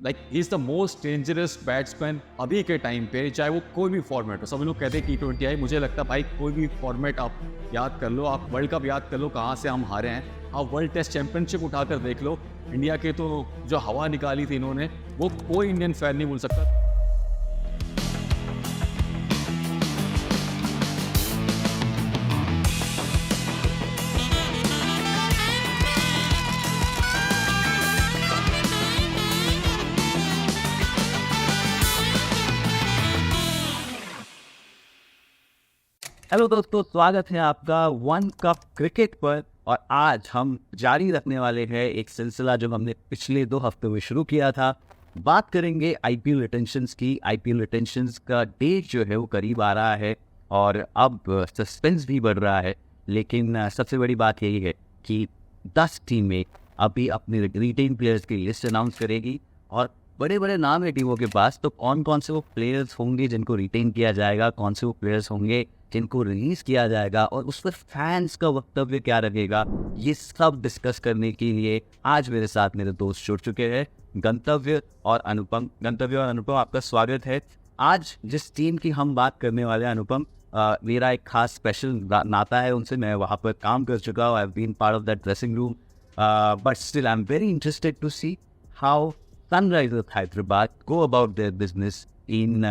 Like he is the most dangerous batsman अभी के time पे, चाहे वो कोई भी फॉर्मेट हो। सभी लोग कहते हैं T20 आई, मुझे लगता है भाई कोई भी फॉर्मेट आप याद कर लो, आप वर्ल्ड कप याद कर लो कहाँ से हम हारे हैं, आप वर्ल्ड टेस्ट चैंपियनशिप उठाकर देख लो, इंडिया के तो जो हवा निकाली थी इन्होंने, वो कोई इंडियन फैन नहीं भूल सकता। हेलो दोस्तों, स्वागत है आपका वन कप क्रिकेट पर। और आज हम जारी रखने वाले हैं एक सिलसिला जो हमने पिछले 2 हफ्तों में शुरू किया था। बात करेंगे आईपीएल रिटेंशंस की। आईपीएल रिटेंशंस का डेट जो है वो करीब आ रहा है और अब सस्पेंस भी बढ़ रहा है। लेकिन सबसे बड़ी बात यही है कि 10 टीमें अभी अपने रिटेन प्लेयर्स की लिस्ट अनाउंस करेगी और बड़े बड़े नाम है टीमों के पास। तो कौन कौन से वो प्लेयर्स होंगे जिनको रिटेन किया जाएगा, कौन से वो प्लेयर्स होंगे जिनको रिलीज किया जाएगा और उस पर फैंस का वक्तव्य क्या रहेगा, ये सब डिस्कस करने के लिए आज मेरे साथ मेरे दोस्त जुड़ चुके हैं, गंतव्य और अनुपम। गंतव्य और अनुपम, आपका स्वागत है। आज जिस टीम की हम बात करने वाले हैं अनुपम, मेरा एक खास स्पेशल नाता है उनसे। मैं वहाँ पर काम कर चुका हूँ, I have been part of that dressing room, but still I am very interested to see how Sunrisers Hyderabad go about their business in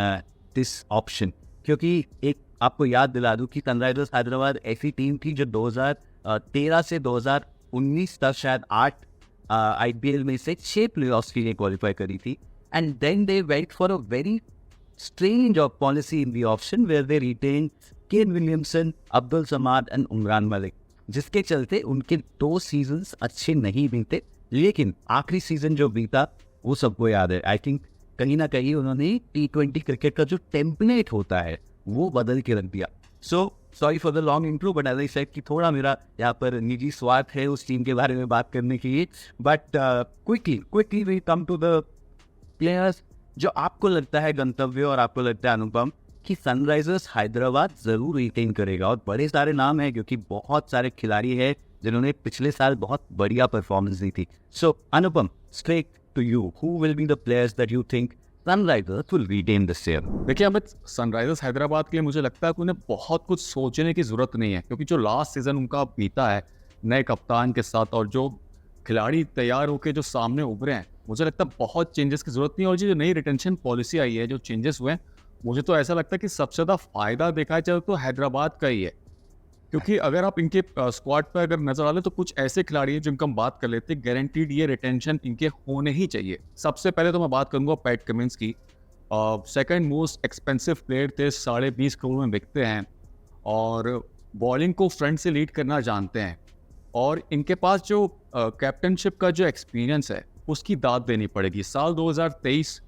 this auction. क्योंकि एक आपको याद दिला दूं कि सनराइजर्स हैदराबाद ऐसी टीम थी जो 2013 से 2019 तक शायद 8 आईपीएल में से 6 प्लेऑफ्स के लिए क्वालिफाई करी थी। And then they went for a very strange of policy in the auction where they retain Kane Williamson, Abdul Samad and Umran Malik, जिसके चलते उनके 2 सीजन्स अच्छे नहीं बीते। लेकिन आखिरी सीजन जो बीता वो सबको याद है। आई थिंक कहीं ना कहीं उन्होंने T20 क्रिकेट का जो टेम्पलेट होता है वो बदल के रख दिया। So sorry for the long intro, but as I said कि थोड़ा मेरा यहाँ पर निजी स्वार्थ है उस टीम के बारे में बात करने के लिए। But quickly we come to the players जो आपको लगता है गंतव्य और आपको लगता है अनुपम कि सनराइजर्स हैदराबाद जरूर रिटेन करेगा। और बड़े सारे नाम हैं क्योंकि बहुत सारे खिलाड़ी हैं जिन्होंने पिछले साल बहुत बढ़िया परफॉर्मेंस दी थी। So Anupam, straight to you, who will be the players that you think Sunrisers will retain this year? देखिए अमित, सनराइजर्स हैदराबाद के लिए मुझे लगता है कि उन्हें बहुत कुछ सोचने की जरूरत नहीं है, क्योंकि जो लास्ट सीजन उनका बीता है नए कप्तान के साथ और जो खिलाड़ी तैयार होकर जो सामने उभरे हैं, मुझे लगता है बहुत चेंजेस की जरूरत नहीं है। और जो नई रिटेंशन पॉलिसी आई है, जो चेंजेस हुए हैं, मुझे तो ऐसा लगता है कि सबसे ज्यादा फायदा देखा जाए तो हैदराबाद का ही है। क्योंकि अगर आप इनके स्क्वाड पर अगर नजर डालें तो कुछ ऐसे खिलाड़ी हैं जिनका हम बात कर लेते हैं, गारंटीड ये रिटेंशन इनके होने ही चाहिए। सबसे पहले तो मैं बात करूंगा पैट कमिंस की। सेकंड मोस्ट एक्सपेंसिव प्लेयर थे, 20.5 करोड़ में बिकते हैं और बॉलिंग को फ्रंट से लीड करना जानते हैं। और इनके पास जो कैप्टनशिप का जो एक्सपीरियंस है उसकी दाद देनी पड़ेगी। साल 2023,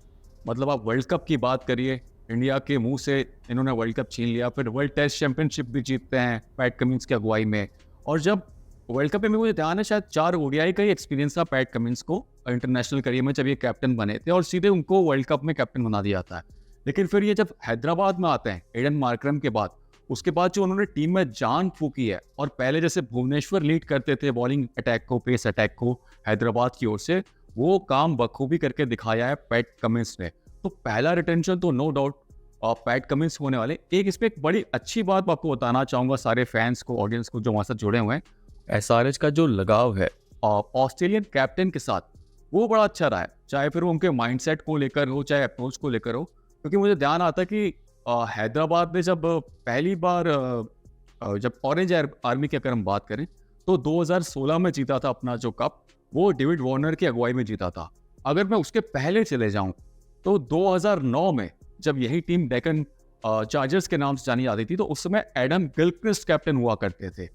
मतलब आप वर्ल्ड कप की बात करिए, इंडिया के मुंह से इन्होंने वर्ल्ड कप छीन लिया, फिर वर्ल्ड टेस्ट चैंपियनशिप भी जीतते हैं पैट कमिंस की अगुवाई में। और जब वर्ल्ड कप में मुझे ध्यान है शायद 4 ओडीआई का ही एक्सपीरियंस था पैट कमिंस को इंटरनेशनल करियर में, जब ये कैप्टन बने थे और सीधे उनको वर्ल्ड कप में कैप्टन बना दिया था। लेकिन फिर ये जब हैदराबाद में आते हैं एडन मार्करम के बाद, उसके बाद जो उन्होंने टीम में जान फूकी है और पहले जैसे भुवनेश्वर लीड करते थे बॉलिंग अटैक को, पेस अटैक को हैदराबाद की ओर से, वो काम बखूबी करके दिखाया है पैट कमिंस ने। तो पहला रिटेंशन तो नो डाउट पैट कमिंस होने वाले। इसमें एक बड़ी अच्छी बात मैं आपको बताना चाहूंगा सारे फैंस को, ऑडियंस को जो हमारे साथ जुड़े हुए हैं, एसआरएच का जो लगाव है ऑस्ट्रेलियन कैप्टन के साथ वो बड़ा अच्छा रहा है। चाहे फिर वो उनके माइंडसेट को लेकर हो, चाहे अप्रोच को लेकर हो। क्योंकि मुझे ध्यान आता है कि हैदराबाद ने जब पहली बार जब ऑरेंज आर्मी की अगर हम बात करें तो 2016 में जीता था अपना जो कप, वो डेविड वार्नर की अगुवाई में जीता था। अगर मैं उसके पहले चले जाऊं तो 2009 में जब यही टीम डेक्कन चार्जर्स के नाम से जानी जाती थी, तो उस समय एडम गिलक्रिस्ट कैप्टन हुआ करते थे।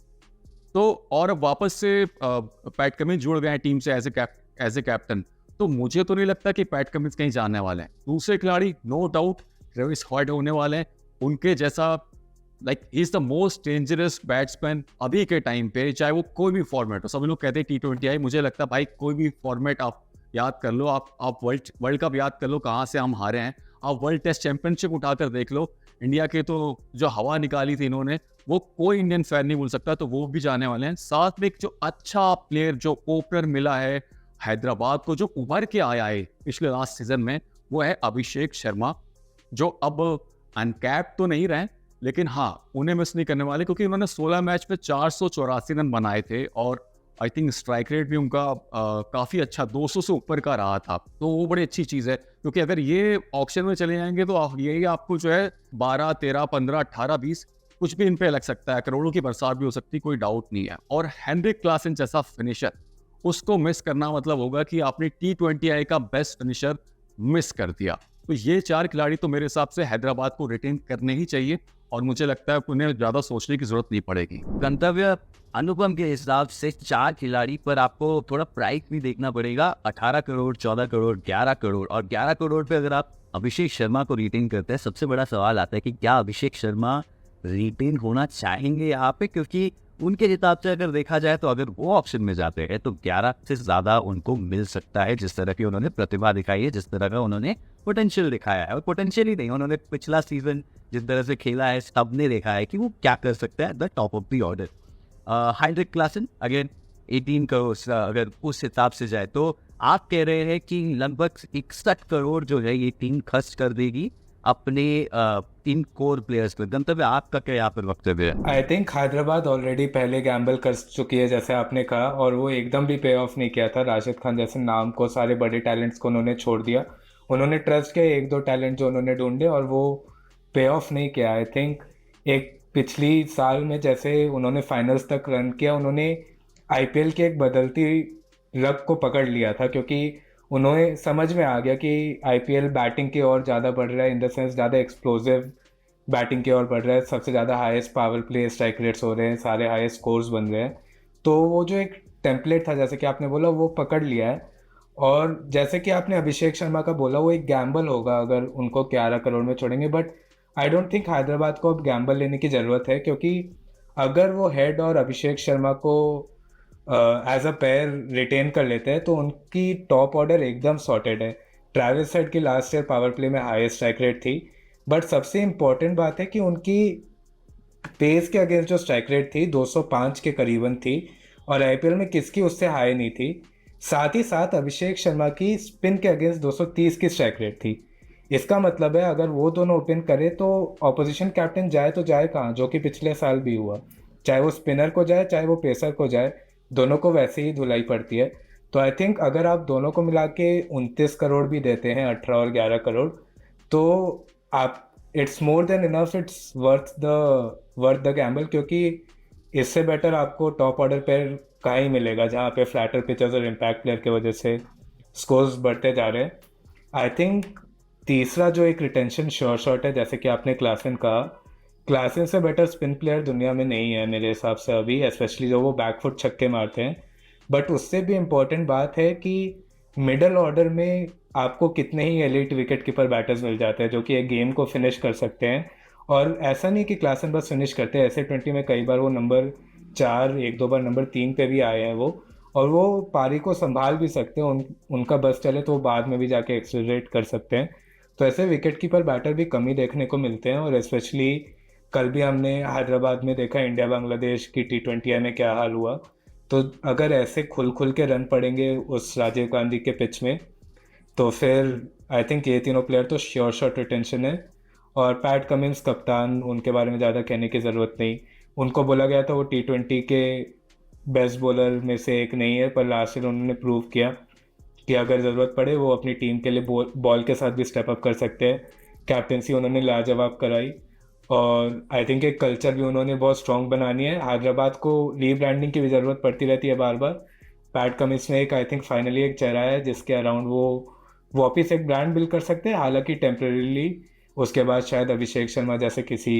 तो और अब वापस से पैट कमिंस जुड़ गए हैं टीम से एज ए कैप्टन। तो मुझे तो नहीं लगता कि पैट कमिंस कहीं जाने वाले हैं। दूसरे खिलाड़ी नो डाउट ट्रेविस हेड होने वाले हैं, उनके जैसा like he is the most dangerous batsman अभी के टाइम पे, चाहे वो कोई भी फॉर्मेट हो। सभी लोग कहते हैं T20 आई, मुझे लगता है भाई कोई भी फॉर्मेट आप याद कर लो, आप वर्ल्ड कप याद कर लो कहाँ से हम हारे हैं, आप वर्ल्ड टेस्ट चैंपियनशिप उठाकर देख लो, इंडिया के तो जो हवा निकाली थी इन्होंने, वो कोई इंडियन फैन नहीं भूल सकता। तो वो भी जाने वाले हैं। साथ में एक जो अच्छा प्लेयर जो ओपनर मिला है हैदराबाद को जो उभर के आया है पिछले लास्ट सीजन में, वो है अभिषेक शर्मा, जो अब अनकैप तो नहीं रहे, लेकिन हाँ उन्हें मिस नहीं करने वाले, क्योंकि उन्होंने 16 मैच पे 484 रन बनाए थे और आई थिंक स्ट्राइक रेट भी उनका काफ़ी अच्छा 200 से ऊपर का रहा था। तो वो बड़ी अच्छी चीज़ है, क्योंकि अगर ये ऑक्शन में चले जाएंगे तो यही आपको जो है 12, 13, 15, 18, 20 कुछ भी इन पे लग सकता है, करोड़ों की बरसात भी हो सकती है, कोई डाउट नहीं है। और हेनरिक क्लासन जैसा फिनिशर, उसको मिस करना मतलब होगा कि आपने T20I का बेस्ट फिनिशर मिस कर दिया। तो ये 4 खिलाड़ी तो मेरे हिसाब से हैदराबाद को रिटेन करने ही चाहिए, और मुझे लगता है उन्हें ज़्यादा सोचने की जरूरत नहीं पड़ेगी। गंतव्य अनुपम के हिसाब से 4 खिलाड़ी पर आपको थोड़ा प्राइस भी देखना पड़ेगा। 18 करोड़, 14 करोड़, 11 करोड़, और 11 करोड़ पे अगर आप अभिषेक शर्मा को रिटेन करते हैं, सबसे बड़ा सवाल आता है कि क्या अभिषेक शर्मा रिटेन होना चाहेंगे यहाँ पे, क्योंकि उनके हिसाब से अगर देखा जाए तो अगर वो ऑप्शन में जाते हैं तो 11 से ज़्यादा उनको मिल सकता है, जिस तरह की उन्होंने प्रतिभा दिखाई है, जिस तरह का उन्होंने पोटेंशियल दिखाया है। और पोटेंशियल ही नहीं, उन्होंने पिछला सीजन जिस तरह से खेला है सबने देखा है कि वो क्या कर सकता है at the top of the order. Heinrich Klaasen again 18 crore, अगर उस हिसाब से जाए तो आप कह रहे हैं कि लगभग 61 करोड़ जो है ये टीम खर्च कर देगी अपने 3 कोर प्लेयर्स पर। गंतव्य आपका क्या यहाँ पर वक्तव्य है? आई थिंक हैदराबाद ऑलरेडी पहले गैम्बल कर चुकी है जैसे आपने कहा, और वो एकदम भी पे ऑफ नहीं किया था। राशिद खान जैसे नाम को, सारे बड़े टैलेंट्स को उन्होंने छोड़ दिया। उन्होंने ट्रस्ट किया 1-2 टैलेंट जो उन्होंने ढूंढे, और वो पे ऑफ नहीं किया। आई थिंक एक पिछली साल में जैसे उन्होंने फाइनल्स तक रन किया, उन्होंने आईपीएल की एक बदलती रग को पकड़ लिया था, क्योंकि उन्हें समझ में आ गया कि आईपीएल बैटिंग की ओर ज़्यादा बढ़ रहा है, इन द सेंस ज़्यादा एक्सप्लोसिव बैटिंग की ओर बढ़ रहा है, सबसे ज़्यादा highest power play strike rates हो रहे हैं, सारे हाईएस्ट स्कोर्स बन रहे हैं। तो वो जो एक टेम्पलेट था जैसे कि आपने बोला, वो पकड़ लिया है। और जैसे कि आपने अभिषेक शर्मा का बोला, वो एक गैम्बल होगा अगर उनको 11 करोड़ में छोड़ेंगे, but I don't think Hyderabad को अब गैम्बल लेने की ज़रूरत है, क्योंकि अगर वो हेड और अभिषेक शर्मा को एज अ पेयर रिटेन कर लेते हैं तो उनकी टॉप ऑर्डर एकदम सॉर्टेड है। ट्रैविस हेड की लास्ट ईयर पावर प्ले में हाईएस्ट स्ट्राइक रेट थी, बट सबसे इम्पॉर्टेंट बात है कि उनकी पेस के अगेंस्ट जो स्ट्राइक रेट थी 205 के करीबन थी, और आईपीएल में किसकी उससे हाई नहीं थी। साथ ही साथ अभिषेक शर्मा की स्पिन के अगेंस्ट 230 की स्ट्राइक रेट थी। इसका मतलब है अगर वो दोनों ओपन करे तो ऑपोजिशन कैप्टन जाए तो जाए कहाँ, जो कि पिछले साल भी हुआ। चाहे वो स्पिनर को जाए चाहे वो पेसर को जाए, दोनों को वैसे ही धुलाई पड़ती है। तो आई थिंक अगर आप दोनों को मिला के 29 करोड़ भी देते हैं, 18 और 11 करोड़, तो आप it's more than enough, it's worth the Gamble, क्योंकि इससे बेटर आपको टॉप ऑर्डर पर कहाँ ही मिलेगा, जहाँ पे फ्लैटर पिचर्स और इम्पैक्ट प्लेयर की वजह से स्कोर्स बढ़ते जा रहे हैं। आई थिंक तीसरा जो एक रिटेंशन श्योर शॉट है, जैसे कि आपने क्लासन कहा, क्लासन से बेटर स्पिन प्लेयर दुनिया में नहीं है मेरे हिसाब से अभी, स्पेशली जो वो बैकफुट छक्के मारते हैं। बट उससे भी इम्पोर्टेंट बात है कि मिडल ऑर्डर में आपको कितने ही एलिट विकेट कीपर बैटर्स मिल जाते हैं जो कि एक गेम को फिनिश कर सकते हैं। और ऐसा नहीं कि क्लासन बस फिनिश करते हैं, ऐसे 20 में कई बार वो नंबर 4, 1-2 बार नंबर 3 पे भी आए हैं वो, और वो पारी को संभाल भी सकते हैं। उनका बस चले तो वो बाद में भी जाके एक्सेलरेट कर सकते हैं। तो ऐसे विकेट कीपर बैटर भी कम ही देखने को मिलते हैं, और स्पेशली कल भी हमने हैदराबाद में देखा इंडिया बांग्लादेश की T20I में क्या हाल हुआ। तो अगर ऐसे खुल के रन पड़ेंगे उस राजीव गांधी के पिच में, तो फिर आई थिंक ये तीनों प्लेयर तो श्योर शॉट रिटेंशन है। और पैट कमिंस कप्तान, उनके बारे में ज़्यादा कहने की ज़रूरत नहीं। उनको बोला गया था वो T20 के बेस्ट बॉलर में से एक नहीं है, पर लास्ट ईयर उन्होंने प्रूव किया कि अगर ज़रूरत पड़े वो अपनी टीम के लिए बॉल के साथ भी स्टेप अप कर सकते हैं। कैप्टेंसी उन्होंने लाजवाब कराई, और आई थिंक एक कल्चर भी उन्होंने बहुत स्ट्रॉन्ग बनानी है। हैदराबाद को रीब्रांडिंग की भी ज़रूरत पड़ती रहती है बार बार। पैट कमिंस में एक आई थिंक फाइनली एक चेहरा है जिसके अराउंड वो वापिस एक ब्रांड बिल्ड कर सकते हैं, हालांकि टेम्परेरीली। उसके बाद शायद अभिषेक शर्मा जैसे किसी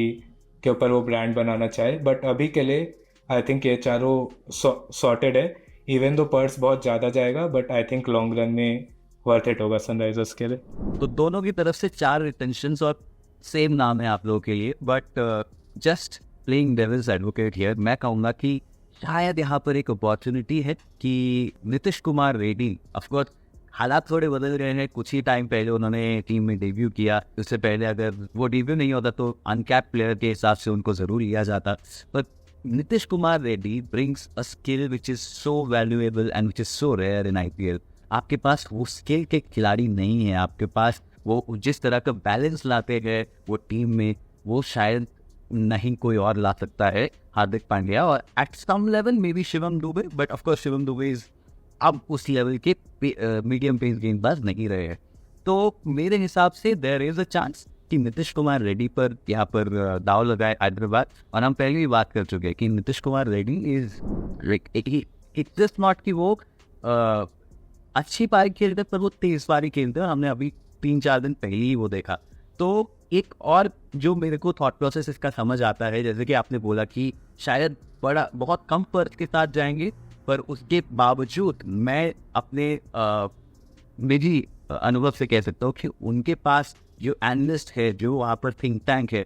के ऊपर वो ब्रांड बनाना चाहे, बट अभी के लिए आई थिंक ये चारों सॉर्टेड है। इवन दो पर्स बहुत ज़्यादा जाएगा, but I think long run में वर्थ इट होगा सनराइजर्स के लिए। तो दोनों की तरफ से 4 रिटेंशंस और सेम नाम है आप लोगों के लिए, but just playing devil's advocate here, मैं कहूँगा कि शायद यहाँ पर एक अपॉर्चुनिटी है कि नीतीश कुमार रेड्डी, ऑफकोर्स हालात थोड़े बदल रहे हैं, कुछ ही टाइम पहले उन्होंने टीम में डेब्यू किया, उससे पहले अगर वो डेब्यू नहीं होता तो अनकैप प्लेयर के हिसाब से उनको ज़रूर लिया जाता। पर Nitish Kumar Reddy brings a skill which is so valuable and which is so rare in IPL. आपके पास वो स्किल के खिलाड़ी नहीं है, आपके पास वो जिस तरह का बैलेंस लाते हैं वो टीम में, वो शायद नहीं कोई और ला सकता है हार्दिक पांड्या, और at some level maybe Shivam Dube, but of course Shivam Dube is अब उस लेवल के मीडियम पेस गेंदबाज नहीं रहे हैं। तो मेरे हिसाब से देयर इज अ चांस कि नीतीश कुमार रेड्डी पर यहाँ पर दाव लगाए हैदराबाद। और हम पहले भी बात कर चुके हैं कि Nitish Kumar Reddy is it's just not कि वो अच्छी पारी खेलते पर वो तेज पारी खेलते हैं, हमने अभी 3-4 दिन पहले ही वो देखा। तो एक और जो मेरे को थॉट प्रोसेस इसका समझ आता है, जैसे कि आपने बोला कि शायद बहुत कम पर्थ के साथ जाएंगे, पर उसके बावजूद मैं अपने निजी अनुभव से कह सकता हूँ कि उनके पास जो एनालिस्ट है, जो वहाँ पर थिंक टैंक है,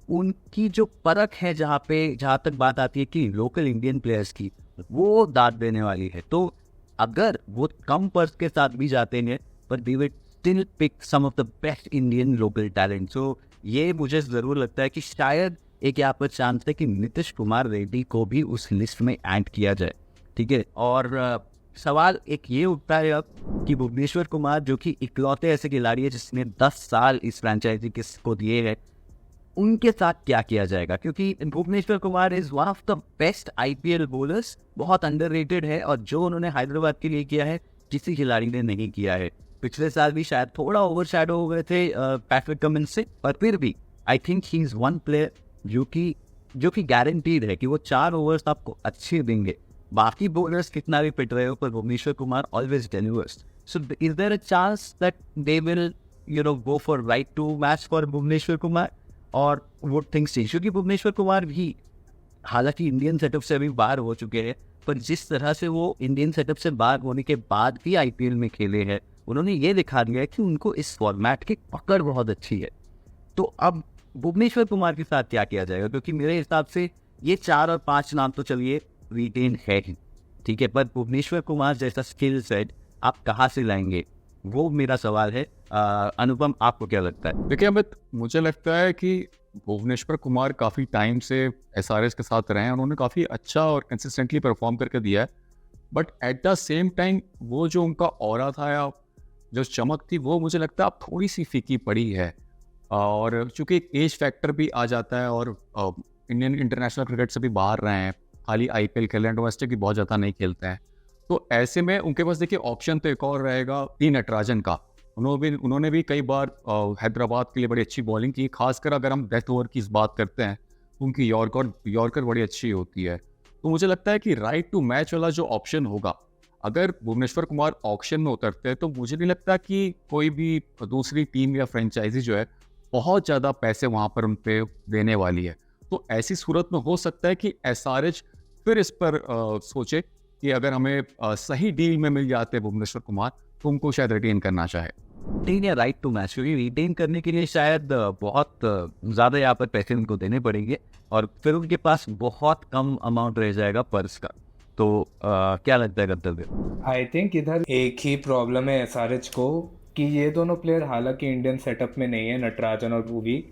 उनकी जो परख है जहाँ तक बात आती है कि लोकल इंडियन प्लेयर्स की, वो दाद देने वाली है। तो अगर वो कम पर्स के साथ भी जाते हैं पर they will still pick some of the best Indian local talent. So ये मुझे ज़रूर लगता है कि शायद एक यहाँ पर चांस है कि नीतीश कुमार रेड्डी को भी उस लिस्ट में ऐड किया जाए, ठीक है। और सवाल एक ये उठता है अब कि भुवनेश्वर कुमार जो कि इकलौते ऐसे खिलाड़ी है जिसने 10 साल इस फ्रेंचाइजी को दिए हैं, उनके साथ क्या किया जाएगा, क्योंकि Bhuvneshwar Kumar is one of the best IPL bowlers, बहुत अंडररेटेड है, और जो उन्होंने हैदराबाद के लिए किया है किसी खिलाड़ी ने नहीं किया है। पिछले साल भी शायद थोड़ा ओवरशैडो हो गए थे पैट्रिक कमिंस से, पर फिर भी आई think he is one player जो कि गारंटीड है कि वो 4 ओवर्स आपको अच्छे देंगे। बाकी बॉलर्स कितना भी पिट रहे हो, पर Bhuvneshwar Kumar always delivers. So is there a chance that they will go for right to match for Bhuvneshwar Kumar और वो थिंग्स चेंज, क्योंकि भुवनेश्वर कुमार भी हालांकि इंडियन सेटअप से अभी बाहर हो चुके हैं, पर जिस तरह से वो इंडियन सेटअप से बाहर होने के बाद भी आईपीएल में खेले हैं, उन्होंने ये दिखा दिया है कि उनको इस फॉर्मेट की पकड़ बहुत अच्छी है। तो अब भुवनेश्वर कुमार के साथ क्या किया जाएगा, क्योंकि मेरे हिसाब से ये 4 और 5 नाम तो चलिए रिटेन है ही, ठीक है, पर भुवनेश्वर कुमार जैसा स्किल सेट आप कहाँ से लाएंगे, वो मेरा सवाल है। अनुपम, आपको क्या लगता है? देखिए अमित, मुझे लगता है कि भुवनेश्वर कुमार काफ़ी टाइम से एसआरएच के साथ रहे हैं, उन्होंने काफ़ी अच्छा और कंसिस्टेंटली परफॉर्म करके दिया है, but at the same time वो जो उनका ऑरा था या जो चमक थी, वो मुझे लगता है अब थोड़ी सी फीकी पड़ी है। और चूँकि एक एज फैक्टर भी आ जाता है और इंडियन इंटरनेशनल क्रिकेट से भी बाहर रहे हैं, खाली आईपीएल खेल रहे हैं, डोमेस्टिक भी बहुत ज़्यादा नहीं खेलते हैं, तो ऐसे में उनके पास देखिए ऑप्शन तो एक और रहेगा टी नटराजन का। उन्होंने भी कई बार हैदराबाद के लिए बड़ी अच्छी बॉलिंग की, खासकर अगर हम डेथ ओवर की इस बात करते हैं, उनकी यॉर्कर बड़ी अच्छी होती है। तो मुझे लगता है कि राइट टू मैच वाला जो ऑप्शन होगा, अगर भुवनेश्वर कुमार ऑक्शन में उतरते हैं, तो मुझे नहीं लगता कि कोई भी दूसरी टीम या फ्रेंचाइजी जो है बहुत ज़्यादा पैसे वहाँ पर उन पर देने वाली है। तो ऐसी सूरत में हो सकता है कि एसआरएच फिर इस पर सोचे कि अगर हमें सही डील में मिल जाते हैं भुवनेश्वर कुमार, तो उनको शायद रिटेन करना चाहे। रिटेन या राइट टू मैच, क्योंकि रिटेन करने के लिए शायद बहुत ज़्यादा यहाँ पर पैसे उनको देने पड़ेंगे और फिर उनके पास बहुत कम अमाउंट रह जाएगा पर्स का। तो क्या लगता है गंतव्य? आई थिंक इधर एक ही प्रॉब्लम है एसआरएच को कि ये दोनों प्लेयर हालांकि इंडियन सेटअप में नहीं है, नटराजन और भुवी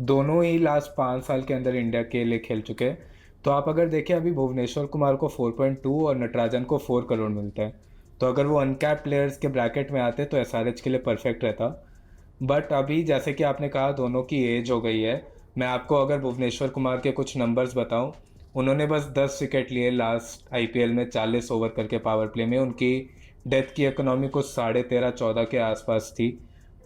दोनों ही लास्ट 5 साल के अंदर इंडिया के लिए खेल चुके हैं। तो आप अगर देखें, अभी भुवनेश्वर कुमार को 4.2 और नटराजन को 4 करोड़ मिलता है, तो अगर वो अनकैप प्लेयर्स के ब्रैकेट में आते तो एसआरएच के लिए परफेक्ट रहता। बट अभी जैसे कि आपने कहा दोनों की एज हो गई है, मैं आपको अगर भुवनेश्वर कुमार के कुछ नंबर्स बताऊं, उन्होंने बस 10 विकेट लिए लास्ट आईपीएल में 40 ओवर करके पावर प्ले में। उनकी डेथ की इकोनॉमी कुछ 13.5-14 के आसपास थी।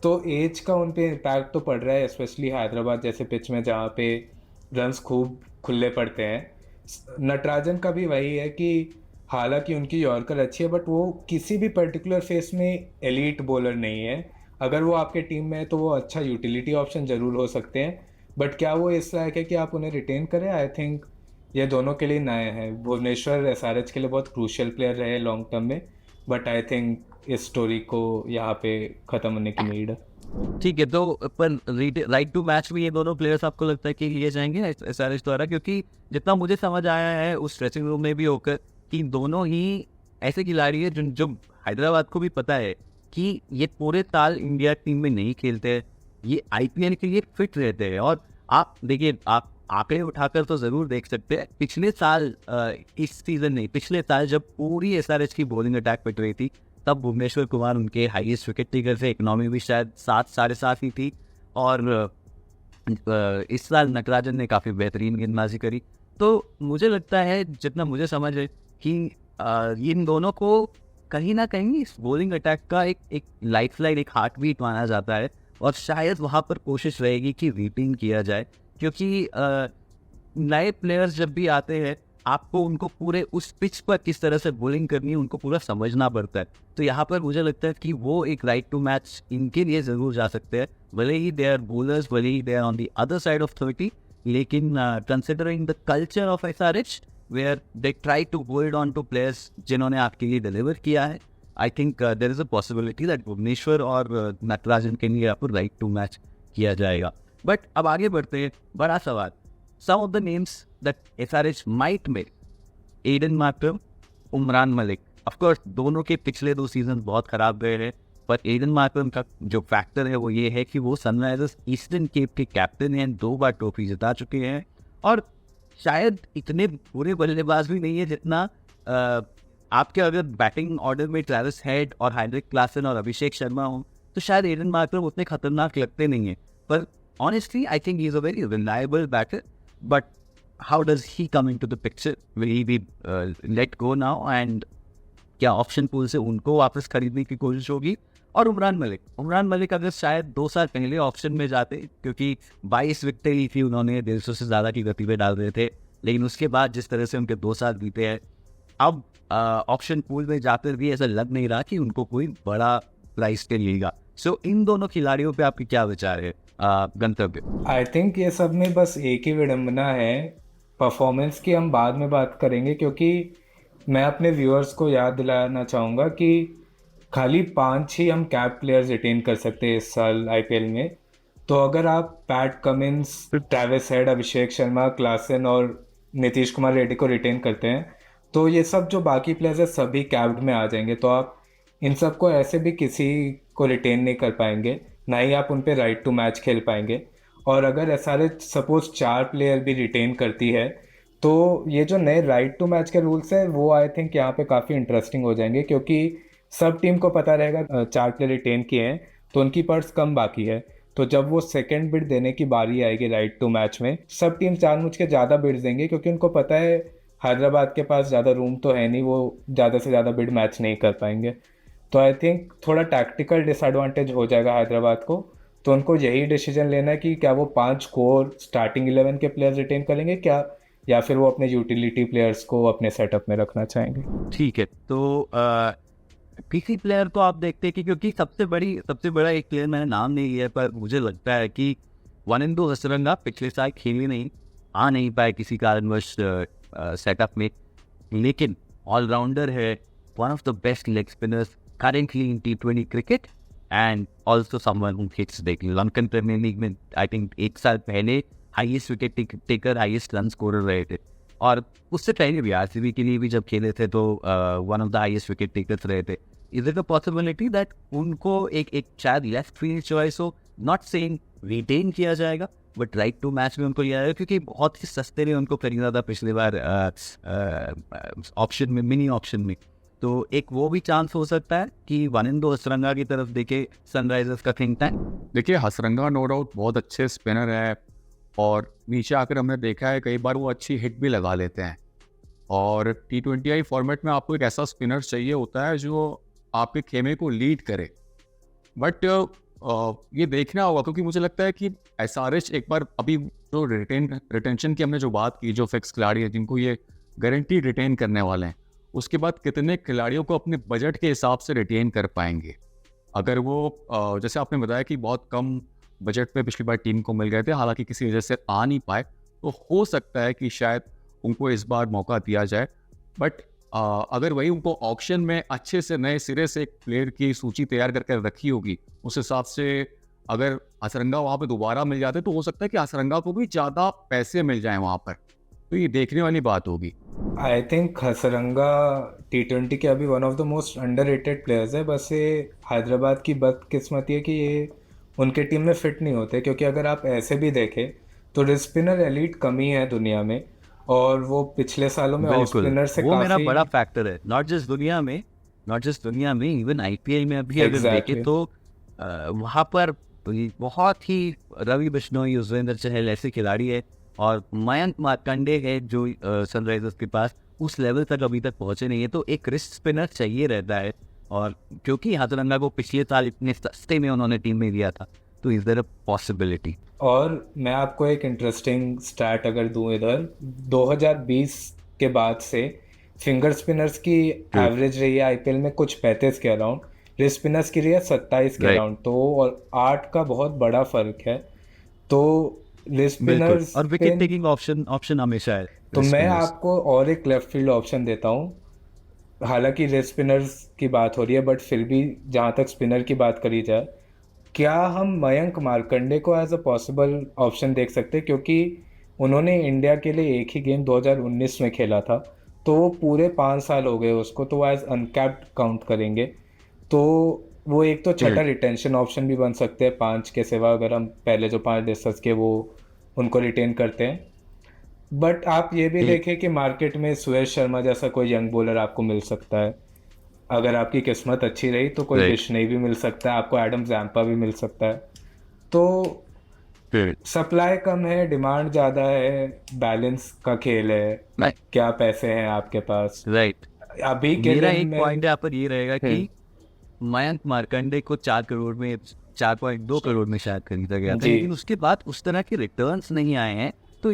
तो एज का उन पे इम्पैक्ट तो पड़ रहा है, स्पेशली हैदराबाद जैसे पिच में जहाँ पे रन्स खूब खुले पड़ते हैं। नटराजन का भी वही है कि हालांकि उनकी यॉर्कर अच्छी है, बट वो किसी भी पर्टिकुलर फेस में एलीट बॉलर नहीं है। अगर वो आपके टीम में है तो वो अच्छा यूटिलिटी ऑप्शन ज़रूर हो सकते हैं, बट क्या वो इस लायक है कि आप उन्हें रिटेन करें? आई थिंक ये दोनों के लिए नए हैं। भुवनेश्वर एसआरएच के लिए बहुत क्रूशियल प्लेयर रहे लॉन्ग टर्म में, बट आई थिंक इस स्टोरी को यहाँ पे ख़त्म होने की नीड है। ठीक है, तो पर राइट टू मैच में ये दोनों प्लेयर्स आपको लगता है कि लिए जाएंगे एसआरएच द्वारा? क्योंकि जितना मुझे समझ आया है उस ड्रेसिंग रूम में भी होकर कि दोनों ही ऐसे खिलाड़ी हैं जो हैदराबाद को भी पता है कि ये पूरे साल इंडिया टीम में नहीं खेलते हैं, ये आईपीएल के लिए फिट रहते हैं। और आप देखिए, आप आंकड़े उठाकर तो ज़रूर देख सकते हैं। पिछले साल इस सीज़न नहीं, पिछले साल जब पूरी एसआरएच की बॉलिंग अटैक पिट रही थी, तब भुवनेश्वर कुमार उनके हाईएस्ट विकेट टेकर थे। इकोनॉमी भी शायद 7 साढ़े 7 ही थी। और इस साल नटराजन ने काफ़ी बेहतरीन गेंदबाजी करी। तो मुझे लगता है, जितना मुझे समझ है, कि इन दोनों को कहीं ना कहीं इस बॉलिंग अटैक का एक लाइफलाइन, एक हार्ट बीट माना जाता है। और शायद वहाँ पर कोशिश रहेगी कि रिटेन किया जाए, क्योंकि नए प्लेयर्स जब भी आते हैं, आपको उनको पूरे उस पिच पर किस तरह से बॉलिंग करनी है उनको पूरा समझना पड़ता है। तो यहाँ पर मुझे लगता है कि वो एक राइट टू मैच इनके लिए ज़रूर जा सकते हैं, भले ही दे आर बॉलर्स, भले ही they are on the other side of 30, लेकिन considering the culture of SRH where they try to hold on to players जिन्होंने आपके लिए डिलीवर किया है, I think there is a possibility that Bhuvneshwar और नटराजन के लिए आपको राइट टू मैच किया जाएगा। बट अब आगे बढ़ते हैं, बड़ा सवाल, some of the names that SRH might make, Aiden Markram, Umran Malik. Of course दोनों के पिछले 2 सीजन बहुत खराब गए हैं, पर एडन मार्करम का जो फैक्टर है वो ये है कि वो सनराइजर्स ईस्टर्न केप के कैप्टन हैं, 2 बार ट्रॉफी जिता चुके हैं, और शायद इतने बुरे बल्लेबाज भी नहीं है जितना आपके अगर बैटिंग ऑर्डर में ट्रैविस हेड और हेनरिक क्लासन और अभिषेक शर्मा हो, तो शायद एडन मार्करम उतने खतरनाक लगते नहीं हैं। पर honestly I think he is a very reliable batter. But how does he come into the picture? Will he be let go now? And क्या ऑप्शन पूल से उनको वापस खरीदने की कोशिश होगी? और उमरान मलिक अगर शायद 2 साल पहले ऑप्शन में जाते, क्योंकि 22 विकेटें ली थी उन्होंने, 150 से ज़्यादा की गति पे डाल रहे थे, लेकिन उसके बाद जिस तरह से उनके 2 साल बीते हैं, अब ऑप्शन पूल में जाते भी ऐसा लग नहीं रहा कि उनको कोई बड़ा प्राइस पे मिलेगा। सो इन दोनों खिलाड़ियों पे आपके क्या विचार है गंतव्य? आई थिंक ये सब में बस एक ही विडंबना है, परफॉर्मेंस की हम बाद में बात करेंगे, क्योंकि मैं अपने व्यूअर्स को याद दिलाना चाहूँगा कि खाली 5 ही हम कैप प्लेयर्स रिटेन कर सकते हैं इस साल आईपीएल में। तो अगर आप PAT Cummins, Travis head, Abhishek Sharma, Klaasen और नीतीश कुमार रेड्डी को रिटेन करते हैं, तो ये सब जो बाकी प्लेयर्स हैं सभी कैप्ड में आ जाएंगे। तो आप इन सब को ऐसे भी किसी को रिटेन नहीं कर पाएंगे, ना ही आप उन पे राइट टू मैच खेल पाएंगे। और अगर एसआरएच सपोज 4 प्लेयर भी रिटेन करती है, तो ये जो नए राइट टू मैच के रूल्स है वो आई थिंक यहाँ पे काफ़ी इंटरेस्टिंग हो जाएंगे, क्योंकि सब टीम को पता रहेगा 4 प्लेयर रिटेन किए हैं तो उनकी पर्स कम बाकी है। तो जब वो सेकेंड बिड देने की बारी आएगी राइट टू मैच में, सब टीम जानबूझ के ज़्यादा बिड्स देंगे, क्योंकि उनको पता है हैदराबाद के पास ज़्यादा रूम तो है नहीं, वो ज़्यादा से ज़्यादा बिड मैच नहीं कर पाएंगे। तो आई थिंक थोड़ा टैक्टिकल डिसएडवांटेज हो जाएगा हैदराबाद को। तो उनको यही डिसीजन लेना है कि क्या वो 5 कोर स्टार्टिंग 11 के प्लेयर्स रिटेन करेंगे क्या, या फिर वो अपने यूटिलिटी प्लेयर्स को अपने सेटअप में रखना चाहेंगे। ठीक है, तो पीसी प्लेयर को आप देखते हैं कि, क्योंकि सबसे बड़ा एक प्लेयर मैंने नाम नहीं लिया, पर मुझे लगता है कि वनिंदु हसरंगा पिछले साल खेल नहीं पाए किसी कारणवश सेटअप में, लेकिन ऑलराउंडर है, one of the best leg spinners currently in T20 cricket and also someone who hits the Lankan Premier League में I think 1 साल पहले highest wicket taker, highest run scorer रहे थे, और उससे पहले भी आरसीबी के लिए भी जब खेले थे तो one of the highest wicket takers रहे थे। Is it a possibility that उनको एक शायद लेफ्ट फील्ड चॉइस हो, नॉट सेइंग रिटेन किया जाएगा, बट राइट टू मैच में उनको लिया जाएगा, क्योंकि बहुत ही सस्ते ने उनको खरीदा था पिछली बार ऑप्शन में, मिनी ऑप्शन में। तो एक वो भी चांस हो सकता है कि वनिंदु हसरंगा की तरफ देखे सनराइजर्स का थिंक टैंक। देखिए, हसरंगा नो डाउट बहुत अच्छे स्पिनर है, और नीचे आकर हमने देखा है कई बार वो अच्छी हिट भी लगा लेते हैं। और T20I फॉर्मेट में आपको एक ऐसा स्पिनर चाहिए होता है जो आपके खेमे को लीड करे। बट ये देखना होगा, क्योंकि मुझे लगता है कि एसआरएच एक बार अभी जो रिटेंशन की हमने जो बात की, जो फिक्स खिलाड़ी है जिनको ये गारंटी रिटेन करने वाले हैं, उसके बाद कितने खिलाड़ियों को अपने बजट के हिसाब से रिटेन कर पाएंगे। अगर वो जैसे आपने बताया कि बहुत कम बजट पे पिछली बार टीम को मिल गए थे, हालांकि किसी वजह से आ नहीं पाए, तो हो सकता है कि शायद उनको इस बार मौका दिया जाए। बट अगर वही उनको ऑक्शन में अच्छे से नए सिरे से एक प्लेयर की सूची तैयार करके रखी होगी, उस हिसाब से अगर हसरंगा वहाँ पे दोबारा मिल जाते तो हो सकता है कि हसरंगा को भी ज़्यादा पैसे मिल जाएं वहाँ पर। तो ये देखने वाली बात होगी। आई थिंक हसरंगा T20 के अभी one of the most underrated players है। बस ये हैदराबाद की बदकिस्मती है कि ये उनके टीम में फिट नहीं होते, क्योंकि अगर आप ऐसे भी देखें तो रिस्ट स्पिनर एलीट कमी है दुनिया में, और वो पिछले सालों में ऑफ बिल्कुल, स्पिनर से वो मेरा काफी बड़ा फैक्टर है, नॉट जस्ट दुनिया में, इवन आईपीएल में अभी अगर देखें एग्जैक्टली। तो वहाँ पर बहुत ही रवि बिश्नोई, युजवेंद्र चहल ऐसे खिलाड़ी है, और मयंक मार्कंडे है जो सनराइजर्स के पास उस लेवल तक अभी तक पहुंचे नहीं है, तो एक रिस्ट स्पिनर चाहिए रहता है। और क्योंकि हाथरंगा को पिछले साल इतने सस्ते में उन्होंने टीम में लिया था, तो इज देयर अ पॉसिबिलिटी? और मैं आपको एक इंटरेस्टिंग स्टैट अगर दूं इधर, 2020 के बाद से फिंगर स्पिनर्स की एवरेज रही है आईपीएल में कुछ 35 के अराउंड, रिस्ट स्पिनर्स की रही है 27 के राइट, अराउंड, तो और 8 का बहुत बड़ा फर्क है। तो रिस्ट बिल्कुल, स्पिनर्स और पे विकेट टेकिंग ऑप्शन ऑप्शन हमेशा है तो रिस्ट मैं स्पिनर्स। आपको और एक लेफ्ट फील्ड ऑप्शन देता हूँ। हालांकि रिस्ट स्पिनर्स की बात हो रही है, बट फिर भी जहाँ तक स्पिनर की बात करी जाए, क्या हम मयंक मार्कंडे को एज अ पॉसिबल ऑप्शन देख सकते हैं? क्योंकि उन्होंने इंडिया के लिए एक ही गेम 2019 में खेला था, तो वो पूरे 5 साल हो गए उसको, तो वो एज अनकैप्ड काउंट करेंगे। तो वो एक तो छठा रिटेंशन ऑप्शन भी बन सकते हैं 5 के सिवा, अगर हम पहले जो 5 डिस्कस किए वो उनको रिटेन करते हैं। बट आप ये भी देखें कि मार्केट में सुयश शर्मा जैसा कोई यंग बॉलर आपको मिल सकता है। अगर आपकी किस्मत अच्छी रही तो कोई राइट, बिश्नोई भी मिल सकता है, आपको एडम जैम्पा भी मिल सकता है। तो सप्लाई कम है, डिमांड ज़्यादा है, बैलेंस का खेल है, क्या पैसे हैं आपके पास राइट। अभी के मेरा दिन एक में। पॉइंट यहाँ पर ये रहेगा कि मयंक मार्कंडे को 4 करोड़ में, 4.2 करोड़ में शायद खरीदा गया था, जी लेकिन उसके बाद उस तरह के रिटर्न्स नहीं आए हैं। तो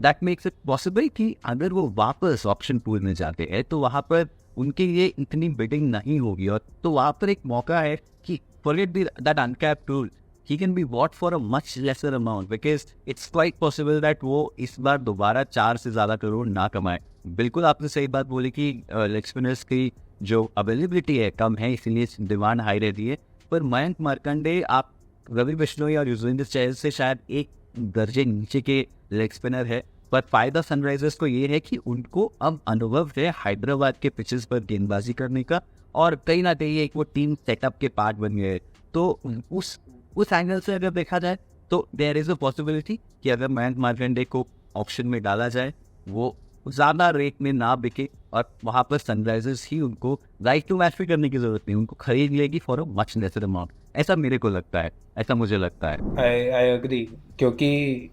दैट मेक्स इट पॉसिबल कि अगर वो वापस ऑप्शन पूल में जाते हैं तो वहाँ पर उनके लिए इतनी बिडिंग नहीं होगी, और तो वहाँ पर एक मौका है कि forget that uncapped rule, he can be bought for a much lesser amount, because it's quite possible that वो इस बार दोबारा 4 से ज़्यादा करोड़ ना कमाए। बिल्कुल आपने सही बात बोली कि लेग स्पिनर्स की जो अवेलेबिलिटी है कम है, इसीलिए डिमांड हाई रहती है। पर मयंक मार्कंडे, आप रवि बिश्नोई और युजवेंद्र चहल से शायद एक दर्जे नीचे के लेग स्पिनर है, पर फायदा सनराइजर्स को ये है कि उनको अब अनुभव है हैदराबाद के पिचेस पर गेंदबाजी करने का, और कहीं ना कहीं एक वो टीम सेटअप के पार्ट बन गए। तो उस एंगल से अगर देखा जाए तो देयर इज अ पॉसिबिलिटी कि अगर मयंक मार्कंडे को ऑप्शन में डाला जाए, वो ज़्यादा रेट में ना बिके, और वहाँ पर सनराइजर्स ही उनको राइट टू मैच भी करने की जरूरत नहीं, उनको खरीद लेगी for a much lesser amount. ऐसा मेरे को लगता है, ऐसा मुझे लगता है। आई अग्री, क्योंकि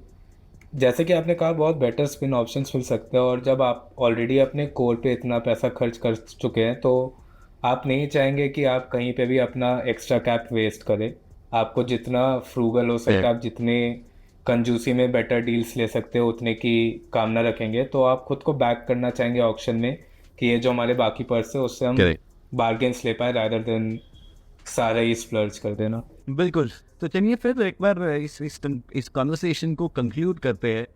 जैसे कि आपने कहा बहुत बेटर स्पिन ऑप्शंस मिल सकते हैं, और जब आप ऑलरेडी अपने कोर पे इतना पैसा खर्च कर चुके हैं तो आप नहीं चाहेंगे कि आप कहीं पे भी अपना एक्स्ट्रा कैप वेस्ट करें। आपको जितना फ्रूगल हो सकता है, आप जितने कंजूसी में बेटर डील्स ले सकते हो उतने की कामना रखेंगे, तो आप खुद को बैक करना चाहेंगे ऑक्शन में कि ये जो हमारे बाकी पर्स है उससे हम Correct. बार्गेन्स ले पाए, रादर देन सारा ही स्प्लर्ज कर देना। बिल्कुल। तो चलिए फिर एक बार इस कॉन्वर्सेशन को कंक्लूड करते हैं।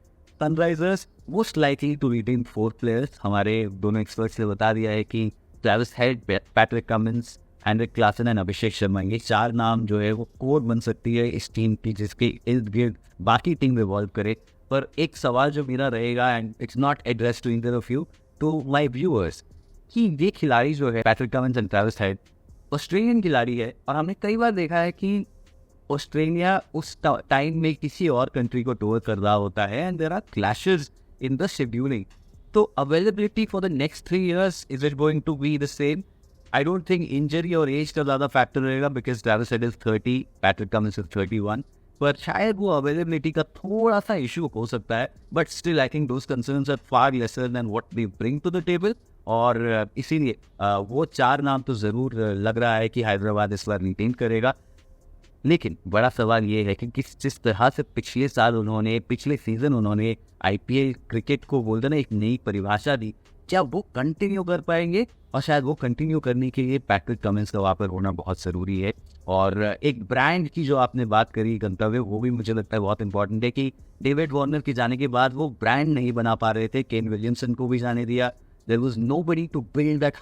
Sunrisers most likely to retain 4 players. हमारे दोनों एक्सपर्ट्स ने बता दिया है कि Travis Head, Patrick Cummins, Heinrich Klaasen and Abhishek Sharma, ये 4 नाम जो है वो कोर बन सकती है इस टीम की, जिसके इर्द गिर्द बाकी टीम रिवॉल्व करे। पर एक सवाल जो मेरा रहेगा, and it's not address to either of you, to my viewers, कि ये खिलाड़ी जो है Pat Cummins and Travis Head Australian खिलाड़ी है, और हमने कई बार देखा है कि ऑस्ट्रेलिया उस टाइम में किसी और कंट्री को टूर कर रहा होता है, and there are clashes in the scheduling. तो availability for the next 3 years, is it going to be the same? I don't think injury और एज का ज़्यादा फैक्टर रहेगा, because Travis Head is 30, Patrick Cummins is 31, पर शायद वो availability का थोड़ा सा इशू हो सकता है। But still I think those concerns are far lesser than what they bring to the table, और इसीलिए वो 4 नाम तो ज़रूर लग रहा है कि हैदराबाद इस बार रिटेन करेगा। लेकिन बड़ा सवाल ये है कि जिस तरह से पिछले सीजन उन्होंने आईपीएल क्रिकेट को बोलते ना एक नई परिभाषा दी, क्या वो कंटिन्यू कर पाएंगे? और शायद वो कंटिन्यू करने के लिए पैट्रिक कमिंस का वहाँ पर होना बहुत ज़रूरी है। और एक ब्रांड की जो आपने बात करी गंतव्य, वो भी मुझे लगता है बहुत इंपॉर्टेंट है कि डेविड वार्नर के जाने के बाद वो ब्रांड नहीं बना पा रहे थे। केन विलियमसन को भी जाने दिया, there was nobody to build that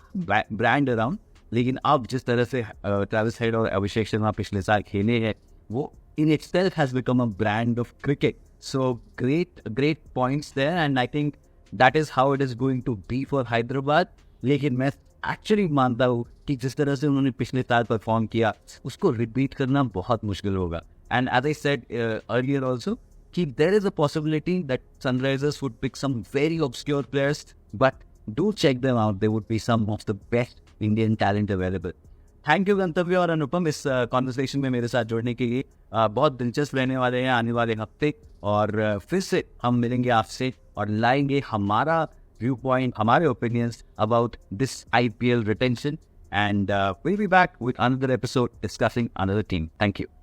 brand around. लेकिन अब जिस तरह से ट्रैविस हेड और अभिषेक शर्मा पिछले साल खेले हैं, वो in itself has become a brand of cricket. So great points there, and I think that is how it is going to be for Hyderabad. लेकिन मैं एक्चुअली मानता हूँ कि जिस तरह से उन्होंने पिछले साल परफॉर्म किया, उसको रिपीट करना बहुत मुश्किल होगा। And as I said earlier also, कि there is a possibility that Sunrisers would pick some very obscure players, but do check them out. They would be some of the best Indian talent available. Thank you गंतव्य और अनुपम इस conversation में मेरे साथ जुड़ने के लिए। बहुत दिलचस्प रहने वाले हैं आने वाले हफ्ते, और फिर से हम मिलेंगे आपसे और लाएंगे हमारा व्यू पॉइंट, हमारे opinions about this IPL retention, and we'll be back with another episode discussing another team. Thank you.